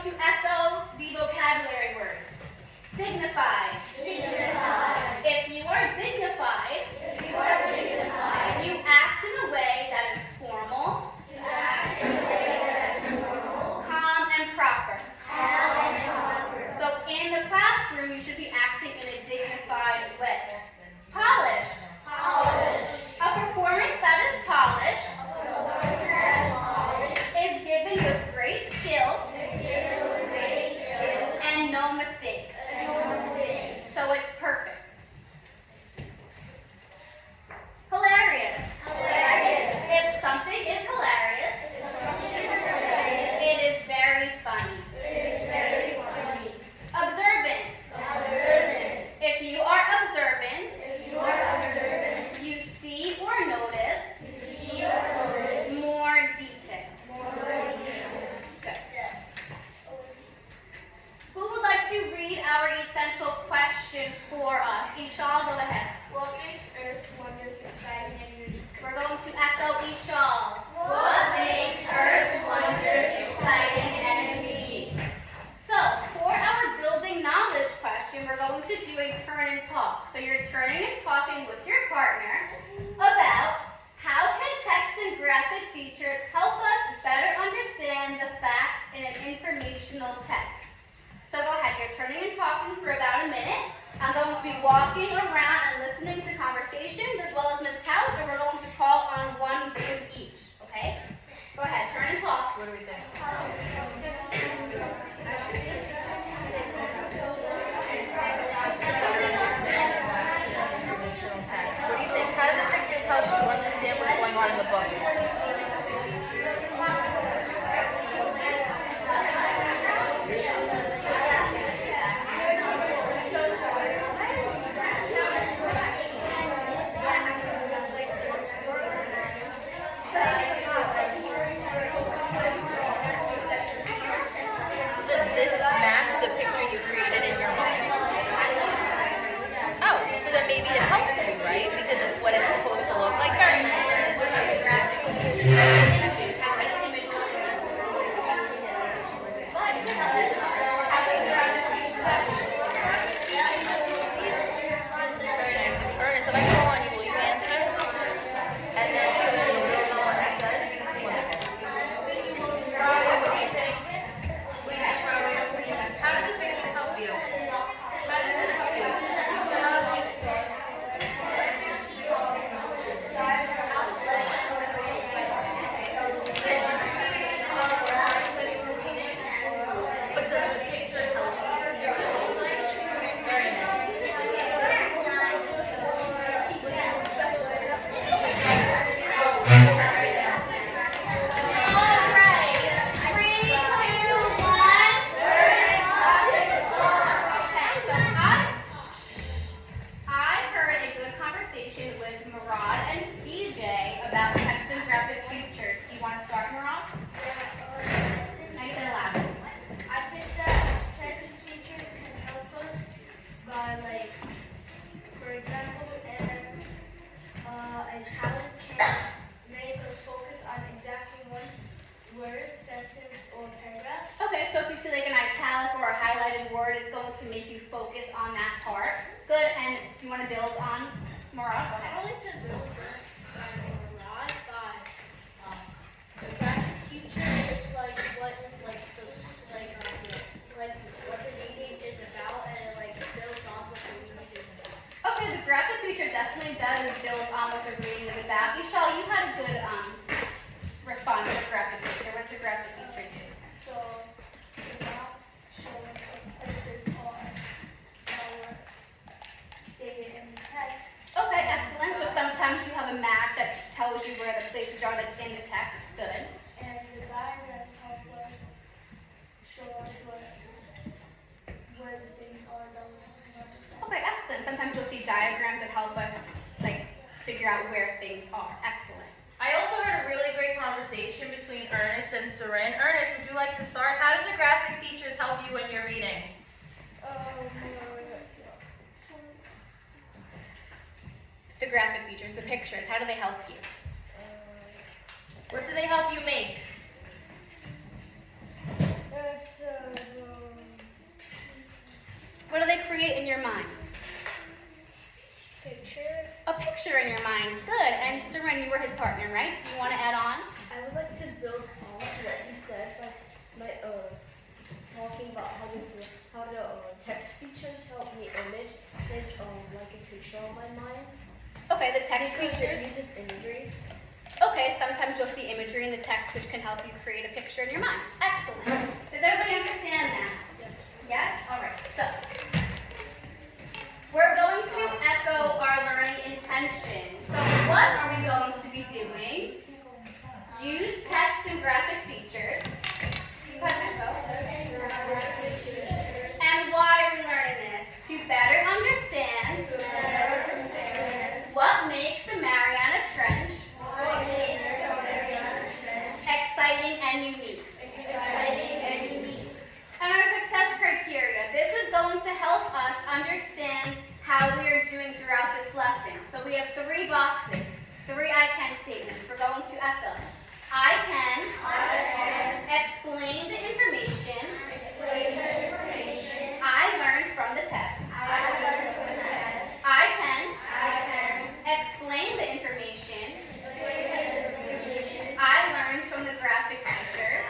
to echo the vocabulary words. Dignified. Dignified. If you are dignified, you act in a way that is formal, calm, and proper. So in the classroom, you should be acting in a dignified way. Polished. A performance that is polished is given with great skill and no mistakes. So it's perfect. Hilarious. If something is hilarious, it is very funny. Observant. If you are observant, you see or notice more details. Good. Who would like to read our essential question for us? Ishal, go ahead. What makes Earth's wonders exciting and unique? We're going to echo Ishal. What makes Earth's wonders exciting and unique? So, for our building knowledge question, we're going to do a turn and talk. So you're turning and talking with your partner about how can text and graphic features help us better understand the facts in an informational text. So go ahead, you're turning and talking for about a minute. I'm going to be walking around and listening to conversations as well as Ms. Couch, and we're going to call on one group each, okay? Go ahead, turn and talk. What do we think? What do you think? How do the pictures help you understand what's going on in the book? Does this match the picture you created in your mind? Oh, so then maybe it helps you, right? Because it's what it's supposed to look like. Very nice. Very nice. Ernest, if I call on you, will you answer? And then somebody will build on what I said? Wonderful. Rabia, what do you think? What do you think, Rabia? How do the pictures help you? How does this help you? But does the picture help you see what it looks like? Very nice. All right, 3, 2, 1. Okay, so I heard a good conversation with Murad and CJ about text and graphic features. Do you want to start, Murad? Nice and loud. I think that text features can help us by, like, for example, a talent can make us focus on exactly one word, sentence, or paragraph. Okay, so if you see like an italic or a highlighted word, it's going to make you focus on that part. Good, and do you want to build on Murad? Go I ahead. would like to build on a rod by the graphic feature is like what the reading is about, and it like builds on what the reading is about. Okay, the graphic feature definitely does build on what the reading is about. Ishal, you had a good response to the graphic feature. What does the graphic feature do? So the maps showing the places are stated in the text. Okay, excellent. So sometimes you have a map that tells you where the places are that's in the text. Good. And the diagrams help us show us where the things are that we're talking about. Okay, excellent. Sometimes you'll see diagrams that help us like figure out where things are. Excellent. I also heard a really great conversation between Ernest and Seren. Ernest, would you like to start? How do the graphic features help you when you're reading? The graphic features, the pictures, how do they help you? What do they help you make? It's your mind? Picture. A picture in your mind. Good. And Seren, you were his partner, right? Do you want to add on? I would like to build on to what you said by talking about how the text features help me image like a picture on my mind Okay, the text because it features. uses imagery. Okay, sometimes you'll see imagery in the text which can help you create a picture in your mind. Excellent. Does everybody understand that? Yes? All right. So, we're going to echo our learning intention. So, what are we going to be doing? Use text and graphic features. Go ahead, Echo. And why are we learning this? To better understand what makes the Mariana Trench exciting and unique. And our success criteria. This is going to help us understand how we are doing throughout this lesson. So we have 3 boxes, 3 I can statements. We're going to echo. I can explain the information I learned from the text. I can explain the information I learned from the graphic features.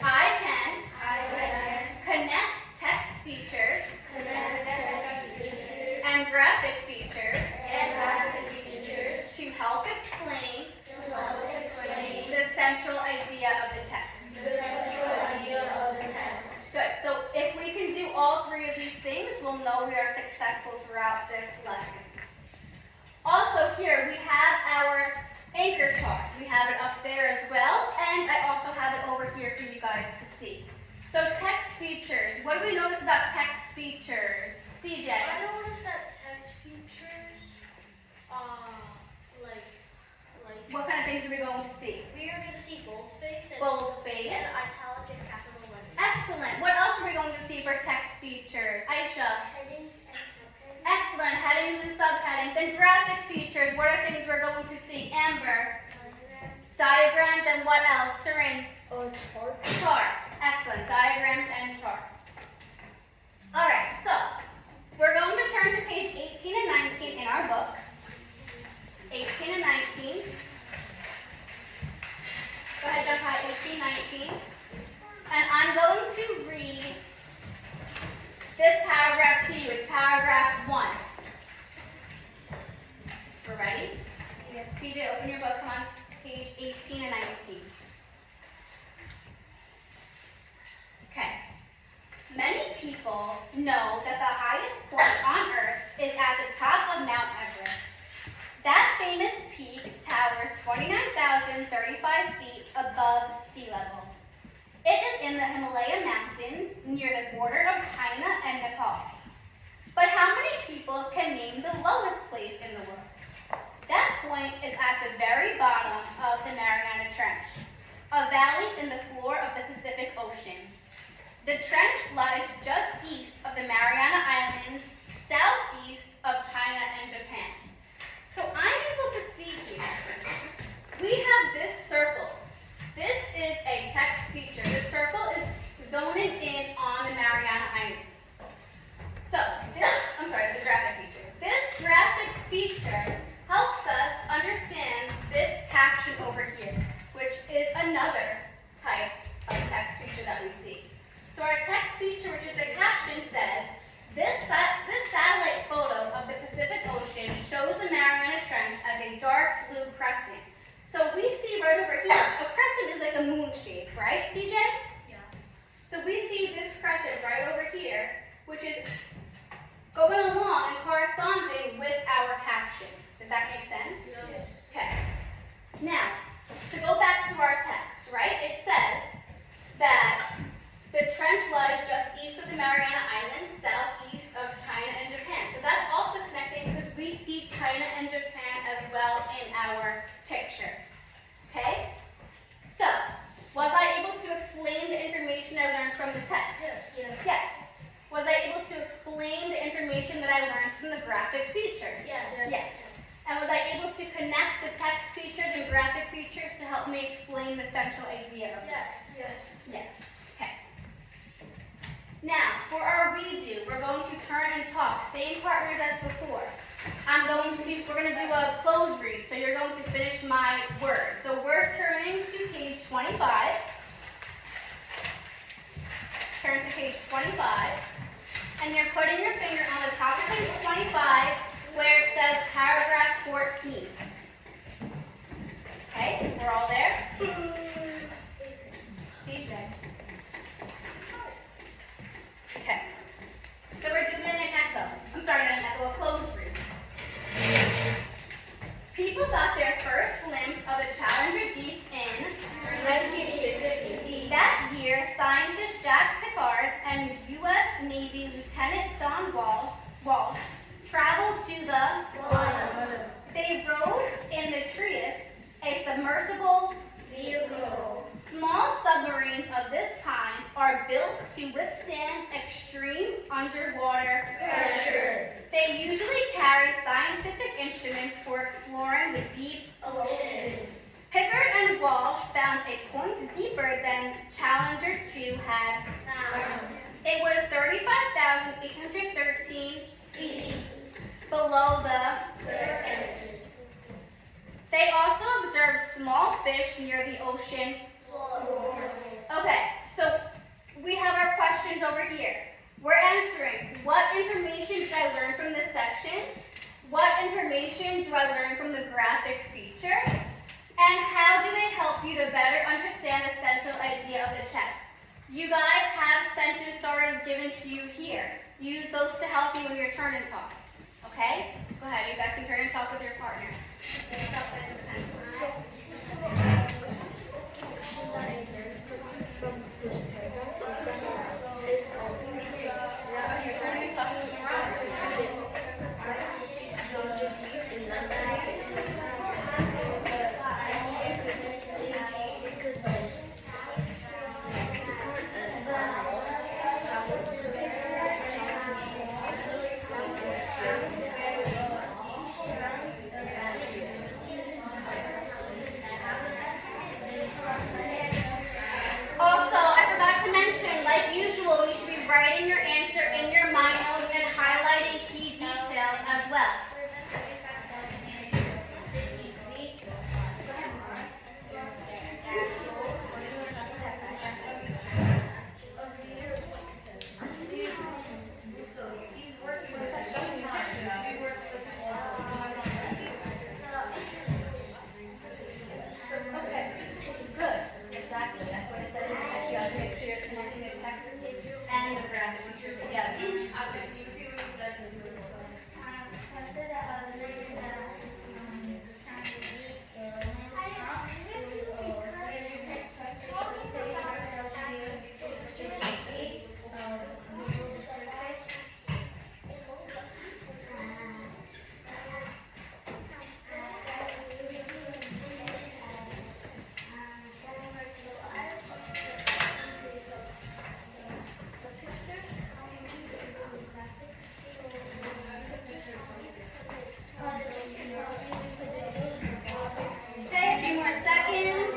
I can connect text features and graphic features to help explain the central idea of the text. Good. So if we can do all 3 of these things, we'll know we are successful throughout this lesson. Also here, we have our anchor chart. We have it up there as well, and I also have it over here for you guys to see. So text features. What do we notice about text features? CJ? I noticed that text features, like What kind of things are we going to see? we are gonna see boldface and Boldface. and italic and capital letters. Excellent. What else are we going to see for text features? Aisha? Headings and subheadings. Excellent. Headings and subheadings. And graphic features. What are things we're going to see? Amber? Diagrams and what else? Seren? Chart. Charts. Excellent. Diagrams and charts. All right. So we're going to turn to page 18 and 19 in our books. 18 and 19. Go ahead, jump high. 18, 19. And I'm going to read this paragraph to you. It's paragraph 1. We're ready? CJ, open your book. Come on. Page 18 and 19. Okay. Many people know that the highest point on Earth is at the top of Mount Everest. That famous peak towers 29,035 feet above sea level. It is in the Himalaya Mountains near the border of China and Nepal. But how many people can name the lowest place in the world? That point is at the very bottom of the Mariana Trench, a valley in the floor of the Pacific Ocean. The trench lies just east of the Mariana Islands, southeast of China and Japan. So I'm able to see here, we have this circle. This is a text feature. This circle is zoning in on the Mariana Islands. So the graphic feature. This graphic feature helps us understand this caption over here, which is another type of text feature that we see. So our text feature, which is the caption, says, this satellite photo of the Pacific Ocean shows the Mariana Trench as a dark blue crescent. So we see right over here, a crescent is like a moon shape, right, CJ? Yeah. So we see this crescent right over here, which is going along and corresponding with our caption. Does that make sense? Yes. Okay. Now, to go back to our text, right? It says that the trench lies just east of the Mariana Islands, southeast of China and Japan. So that's also connecting because we see China and Japan as well in our picture. Okay? So, was I able to explain the information I learned from the text? Yes. Yes. Was I able to explain the information that I learned from the graphic features? Yes. Yes. And was I able to connect the text features and graphic features to help me explain the where scientist Jack Pickard and U.S. Navy Lieutenant Don Walsh traveled to the bottom. They rode in the Trieste, a submersible vehicle. Small submarines of this kind are built to withstand extreme underwater pressure. They usually carry scientific instruments for exploring the deep ocean. Pickard and Walsh found a point deeper than Challenger 2 had found. It was 35,813 feet below the surface. They also observed small fish near the ocean floor. Okay, so we have our questions over here. We're answering, what information did I learn from this section? What information do I learn from the graphic feature? And how do they help you to better understand the central idea of the text? You guys have sentence starters given to you here. Use those to help you in your turn and talk. Okay? Go ahead, you guys can turn and talk with your partner. From this paragraph You're turning and talking with your partner. to see Challenger Deep in 1960. Because Picard and Walsh traveled to Challenger Deep. Also, I forgot to mention, like usual, you should be writing your answer in your mind notes and highlighting key details as well. Okay, good. Exactly. That's what it says. That you have to make sure you're connecting the text and the graphic feature together. Okay, a few more seconds.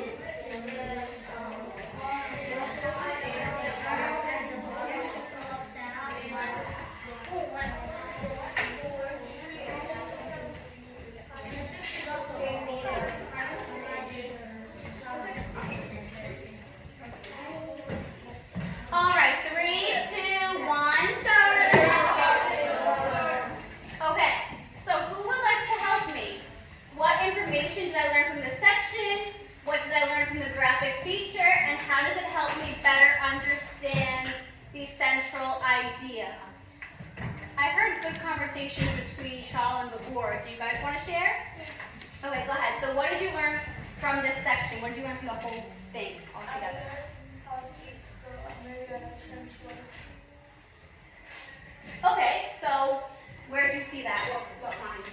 All right, 3, 2, 1, start. Okay, so who would like to help me? What information did I learn from this section? What did I learn from the graphic feature? And how does it help me better understand the central idea? I heard good conversation between Shal and Babur. Do you guys want to share? Okay, go ahead. So what did you learn from this section? What did you learn from the whole thing altogether? Okay, so where did you see that? What lines?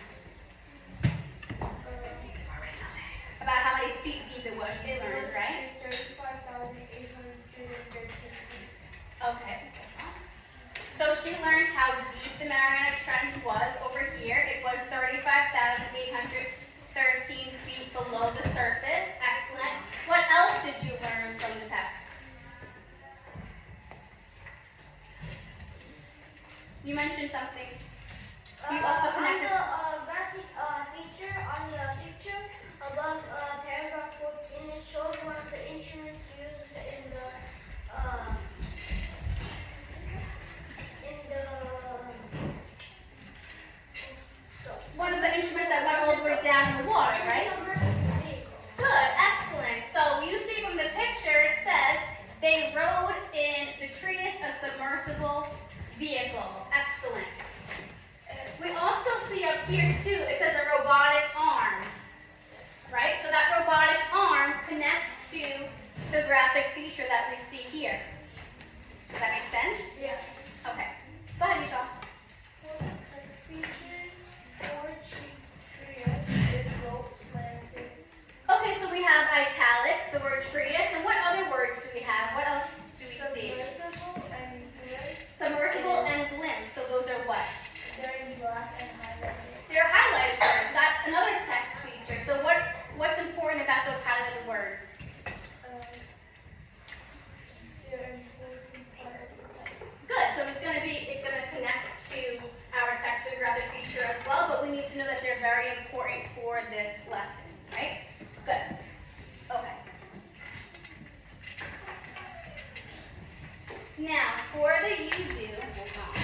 About how many feet deep it was. It learned, right? 35,813. Okay. So she learns how deep the Mariana Trench was over here. It was 35,813 feet below the surface. Excellent. What else did you learn from the text? You mentioned something. You also connected. On the graphic feature, on the picture above paragraph 14, it shows one of the instruments used in the One of the instruments that went all the way down in the water, right? Good, excellent. So you see from the picture, it says they rode in the Trieste, a submersible vehicle. Excellent. We also graphic feature that we see here. Does that make sense? Yeah. Okay. Go ahead, Isha. For text features, or trees, is rope slanted. Okay, so we have italics, the word treatise, and what other words do we have? What else do we see? Submersible and glimpse. Submersible and glimpse. So those are what? They're in black and highlighted. They're highlighted words. That's another text feature. So what's important about those highlighted words? They're an important part of the text. Good. So it's gonna connect to our text and graphic feature as well, but we need to know that they're very important for this lesson, right? Good. Okay. Now, for the you do, hold on.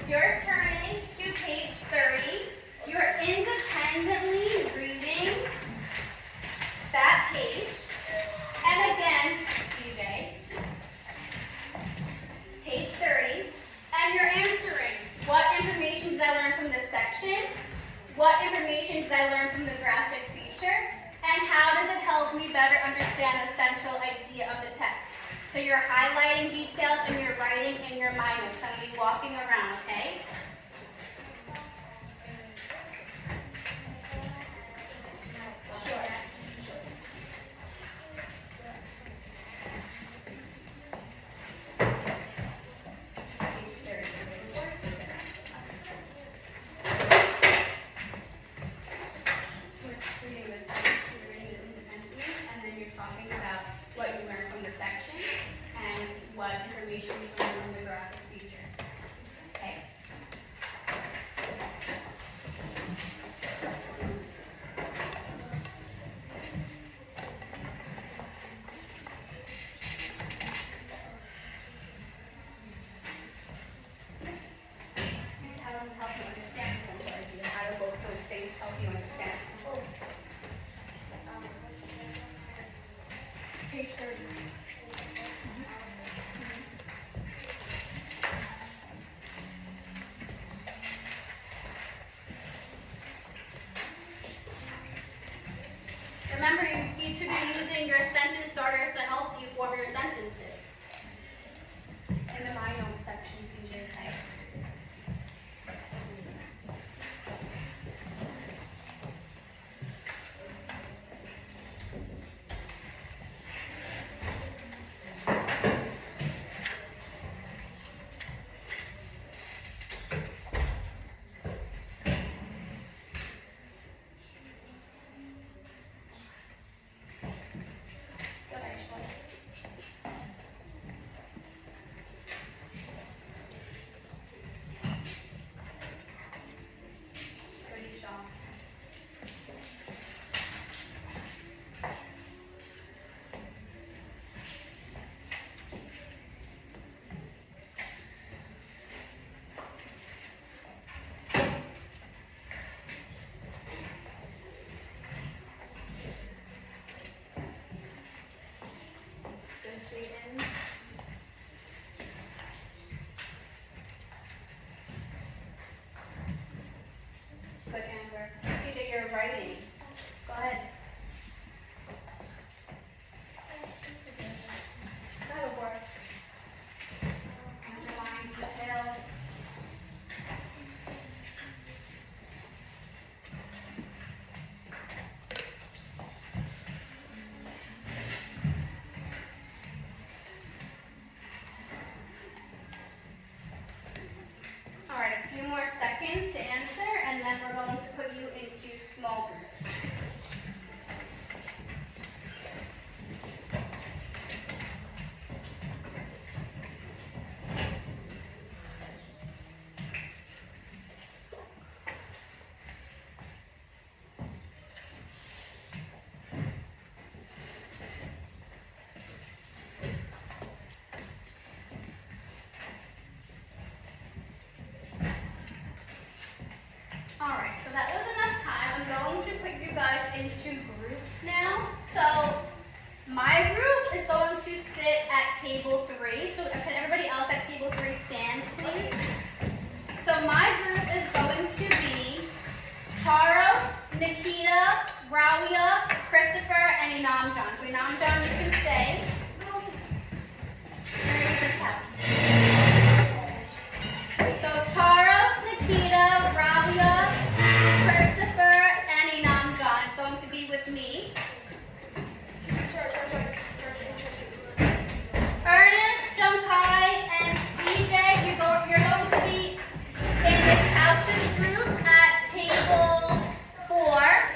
You're turning to page 30. You're independently reading that page. And again, CJ, page 30. And you're answering, what information did I learn from this section? What information did I learn from the graphic feature? And how does it help me better understand the central idea of the text? So you're highlighting details and you're writing in your mind notes. I'm going to be walking around, okay? Sure. Page 30. We're reading this section, you're reading this independently, and then you're talking about what you learned from the section and what information you learned from the graphic features. Okay? How does it help you understand the central idea? How do both those things help you understand? Page 30. Remember, you need to be using your sentence starters to help you form your sentences. In the My Notes section, CJ, okay? Go ahead, Shweta. any Namjans. We Namjan, you can stay. So Charles, Nikita, Rabia, Christopher, and Inamjan is going to be with me. Ernest, Junkai, and CJ, you're going to be in the couches group at table 4.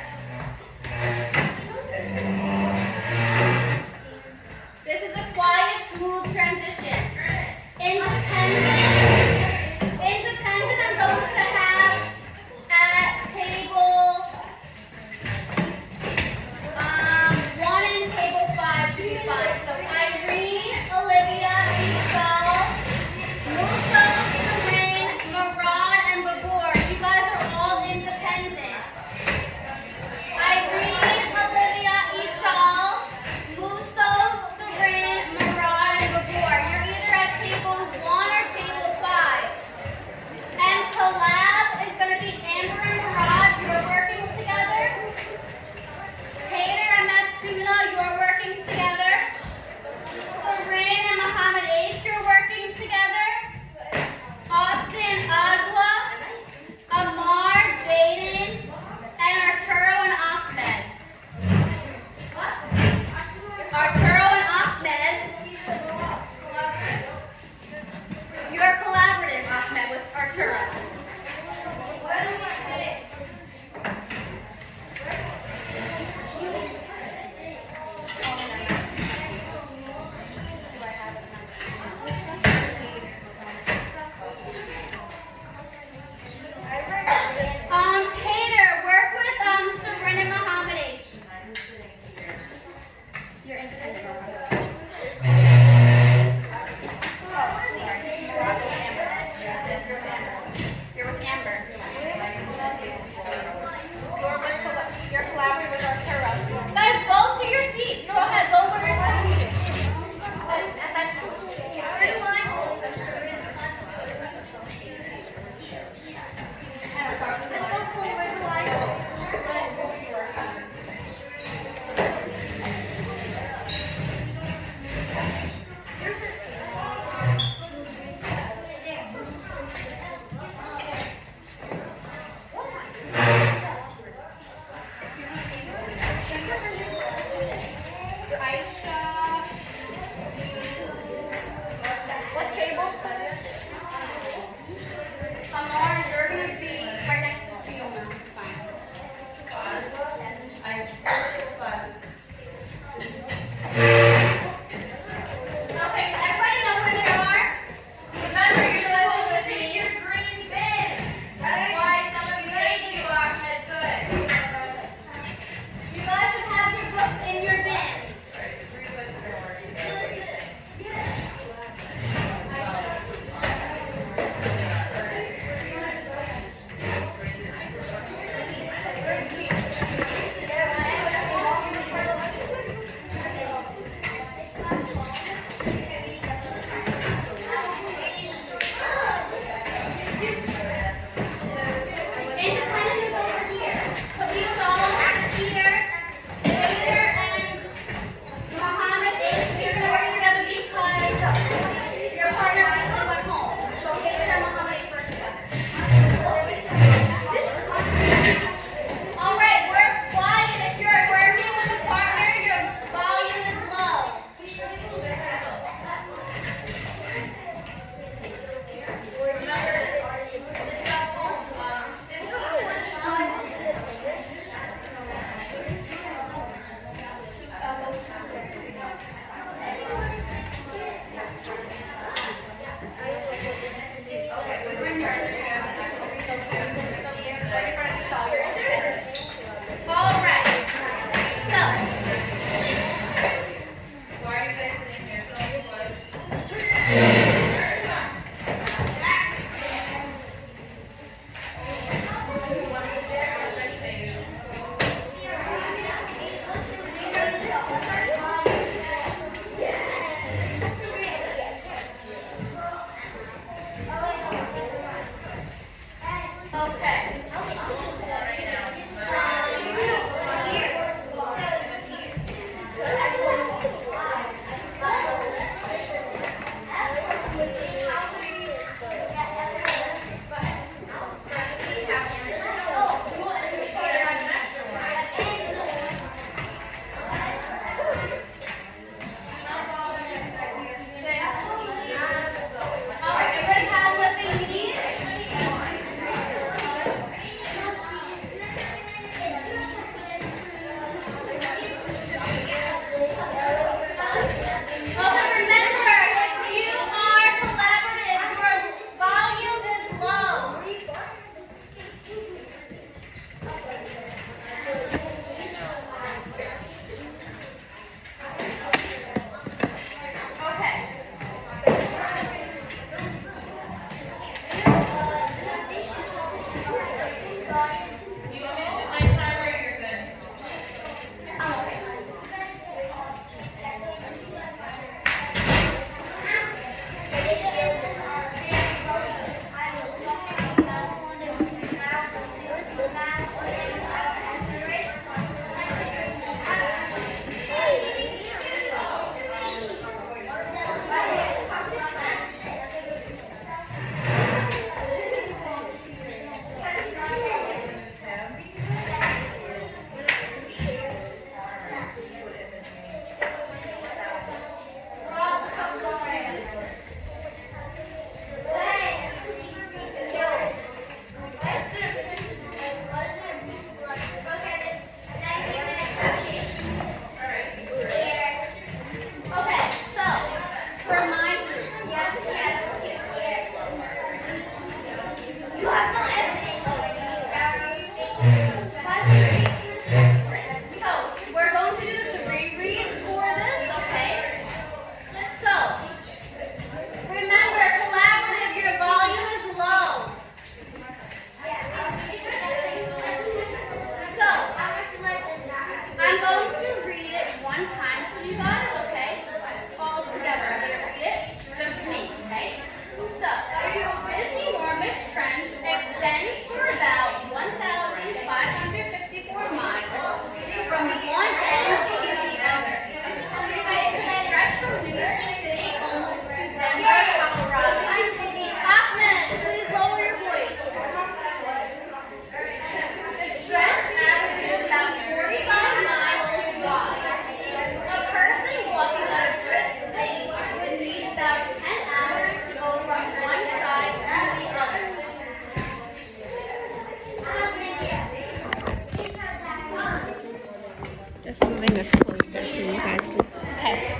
moving this closer so you guys can. Okay.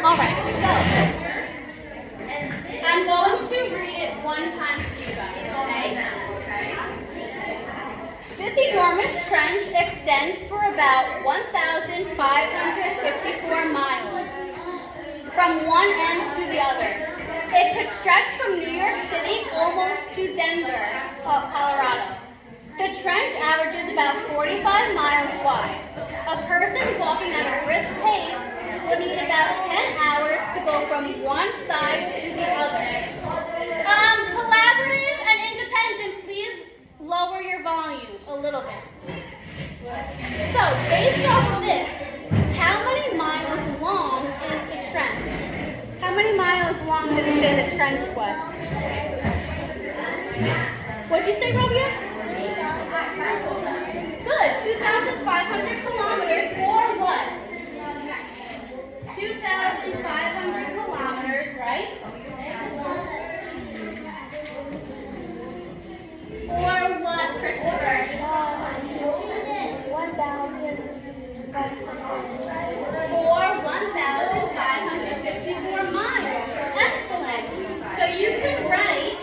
All right. So I'm going to read it one time to you guys. Okay. This enormous trench extends for about 1,554 miles from one end to the other. It could stretch from New York City almost to Denver, Colorado. The trench averages about 45 miles wide. A person walking at a brisk pace would need about 10 hours to go from one side to the other. Collaborative and independent, please lower your volume a little bit. So, based off of this, how many miles long is the trench? How many miles long did you say the trench was? What'd you say, Robia? Good, 2,500 kilometers, or what? 2,500 kilometers, right? Or what, Christopher? 1,500. Or 1,554 miles. Excellent. So you can write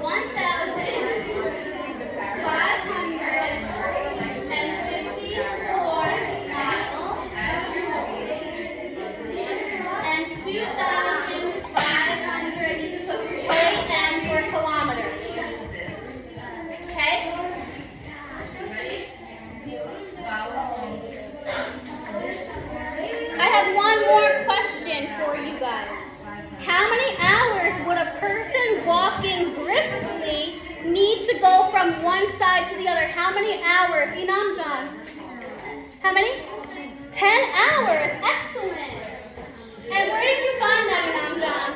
1,554 miles and 2,500 km for kilometers. Okay? I have one more question for you guys. How many hours would a person walking briskly need to go from one side to the other? How many hours? Inam John? How many? 10 hours. Excellent. And where did you find that, Inam John?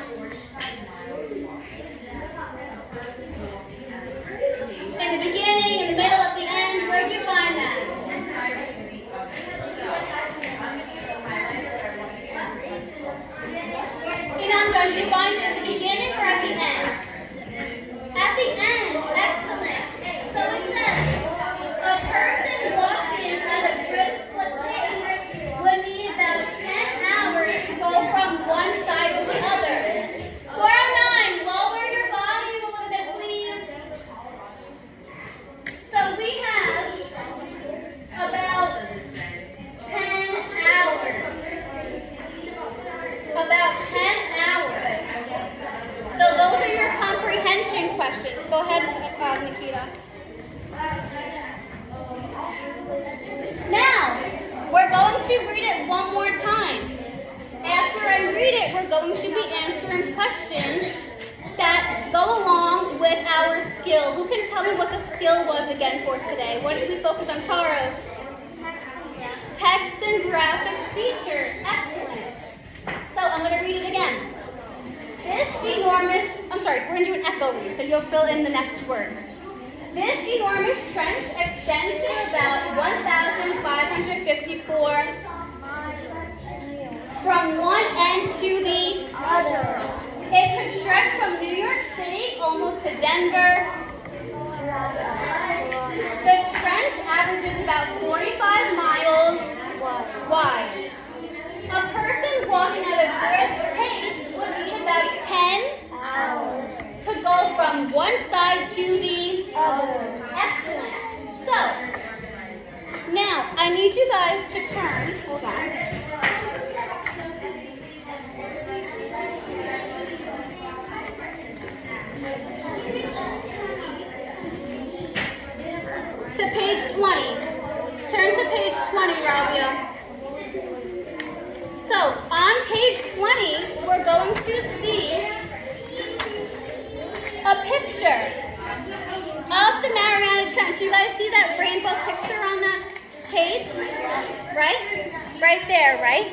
In the beginning, in the middle, at the end? Where did you find that? Inam John, did you find it at the beginning or at the end? At the end. Excellent. So it says, a person walking at a brisk pace would need about 10 hours to go from one side to the other. 409, lower your volume a little bit, please. So we have about 10 hours. About 10 hours. So those are your comprehension questions. Go ahead, Nikita. Now, we're going to read it one more time. After I read it, we're going to be answering questions that go along with our skill. Who can tell me what the skill was again for today? What did we focus on, Charos? Text and graphic features. Excellent. So I'm going to read it again. We're going to do an echo read, so you'll fill in the next word. This enormous trench extends to about 1,554 from one end to the Other. It could stretch from New York City almost to Denver. The trench averages about 45 miles wide. A person walking at a brisk pace would need about 10 Hours. to go from one side to the Other. Excellent. So, now I need you guys to turn. Hold on. To page 20. Turn to page 20, Rabia. So, on page 20, we're going to see a picture of the Mariana Trench. You guys see that rainbow picture on that page? Right? Right there, right?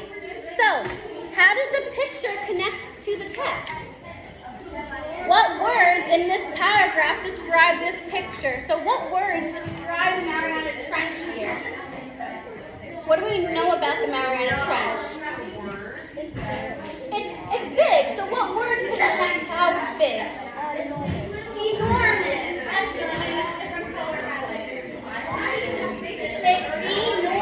So, how does the picture connect to the text? What words in this paragraph describe this picture? So what words describe the Mariana Trench here? What do we know about the Mariana Trench? It's big. So what words can connect how it's big? Enormous. Excellent. I'm going to use a different color highlighter. It's enormous.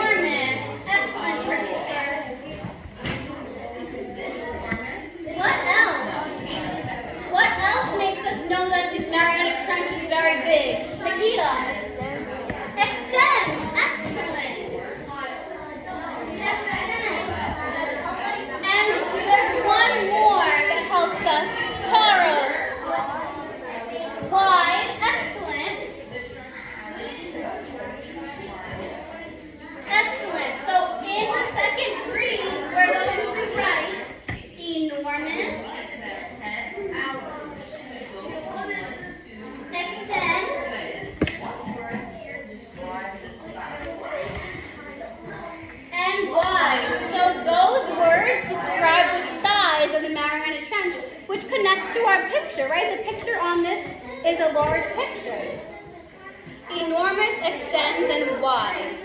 which connects to our picture, right? The picture on this is a large picture. Enormous, extends, and wide.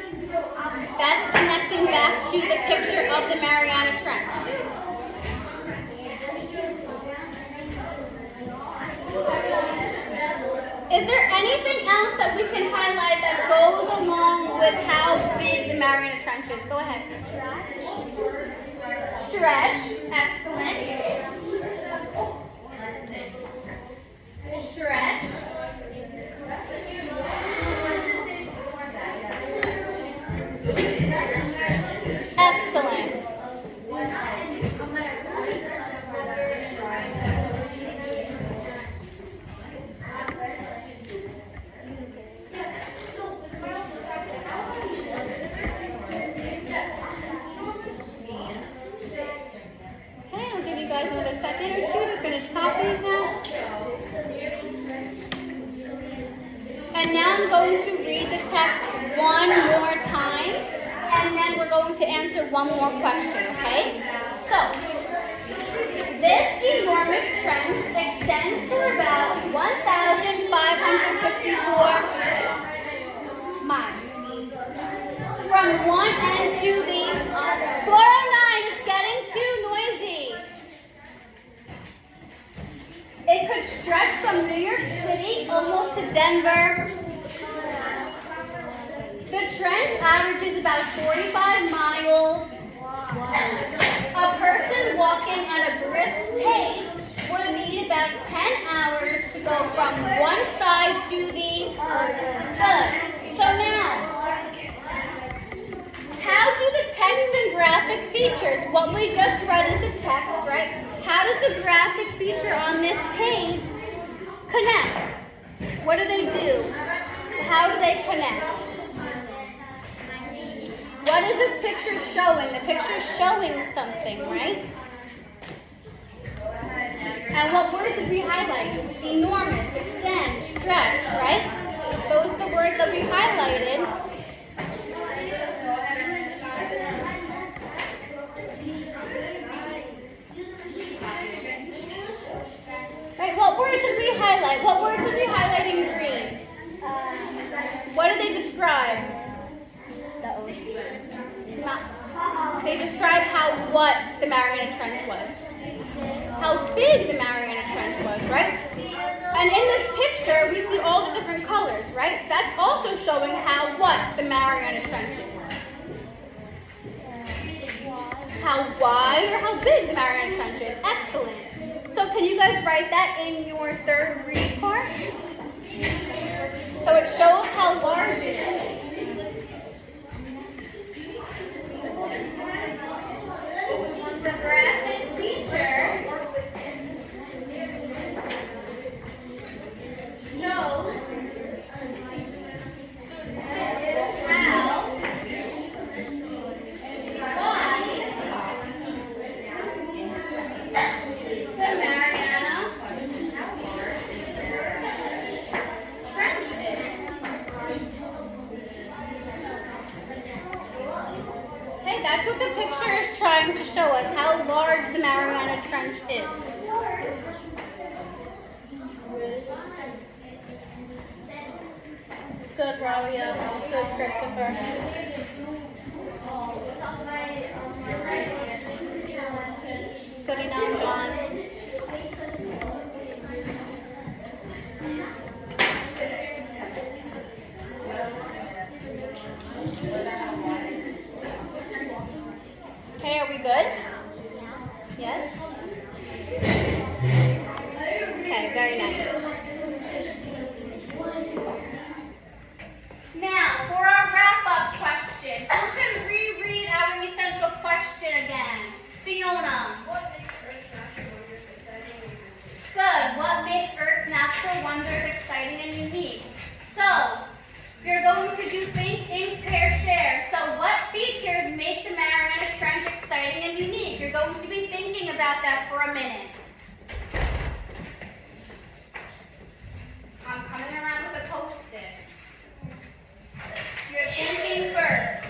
That's connecting back to the picture of the Mariana Trench. Is there anything else that we can highlight that goes along with how big the Mariana Trench is? Go ahead. Stretch. Excellent. Stretch. Excellent. Okay, I'll give you guys another second or two to finish copying that. And now I'm going to read the text one more time, and then we're going to answer one more question, okay? So, this enormous trench extends for about 1,554 miles. From one end to the 409, it's getting too noisy. It could stretch from New York City almost to Denver. The trench averages about 45 miles. A person walking at a brisk pace would need about 10 hours to go from one side to the other. So now, how do the text and graphic features, what we just read is the text, right? How does the graphic feature on this page connect? What do they do? How do they connect? What is this picture showing? The picture is showing something, right? And what words did we highlight? Enormous, extend, stretch, right? Those are the words that we highlighted. Right, what words did we highlight? What words did we highlight in green? What do they describe? They describe what the Mariana Trench was. How big the Mariana Trench was, right? And in this picture, we see all the different colors, right? That's also showing what the Mariana Trench is. How wide or how big the Mariana Trench is. Excellent. So can you guys write that in your third read part? So it shows how large it is. The graphic feature shows how wide the Mariana Trench is. Okay, that's what the picture is trying to show us, how large the Mariana Trench is. Good, Rabia. Good, Christopher. Good enough, John. Okay, are we good? Yes? Okay, very nice. Now, for our wrap-up question, who can reread our essential question again? Fiona. What makes Earth's natural wonders exciting and unique? Good. What makes Earth's natural wonders exciting and unique? So, you're going to do think, ink, pair, share. So, what features make the Mariana Trench exciting and unique? You're going to be thinking about that for a minute. I'm coming around with a post-it. You're thinking first.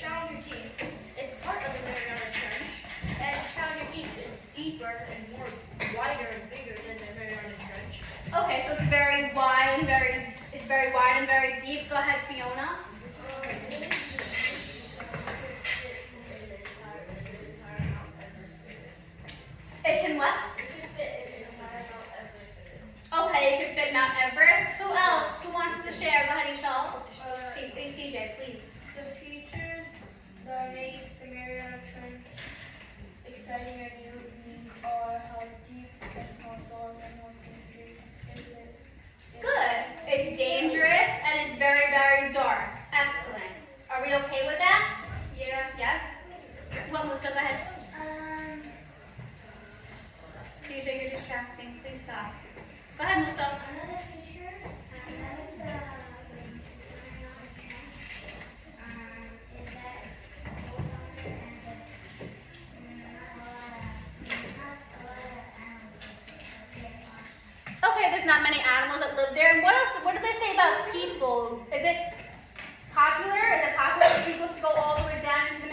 Challenger Deep is part of the Mariana Trench, and Challenger Deep is deeper and more wider and bigger than the Mariana Trench. Okay, so it's very wide and very deep. Go ahead, Fiona. It can what? Okay, it can fit Mount Everest. Who else? Who wants to share? Go ahead, Ishal. CJ, please. The features that make the Mariana Trench exciting and unique are how deep and how long and how dangerous is it. Good. It's dangerous and it's very, very dark. Excellent. Are we okay with that? Yeah. Yes? What, Musa? Go ahead. CJ, you're distracting. Please stop. Go ahead, Musa. Another feature that makes the Mariana Trench is that it's cold down there and not a lot of animals get lost. Okay, there's not many animals that live there. And what else? What did they say about people? Is it popular? Is it popular for people to go all the way down to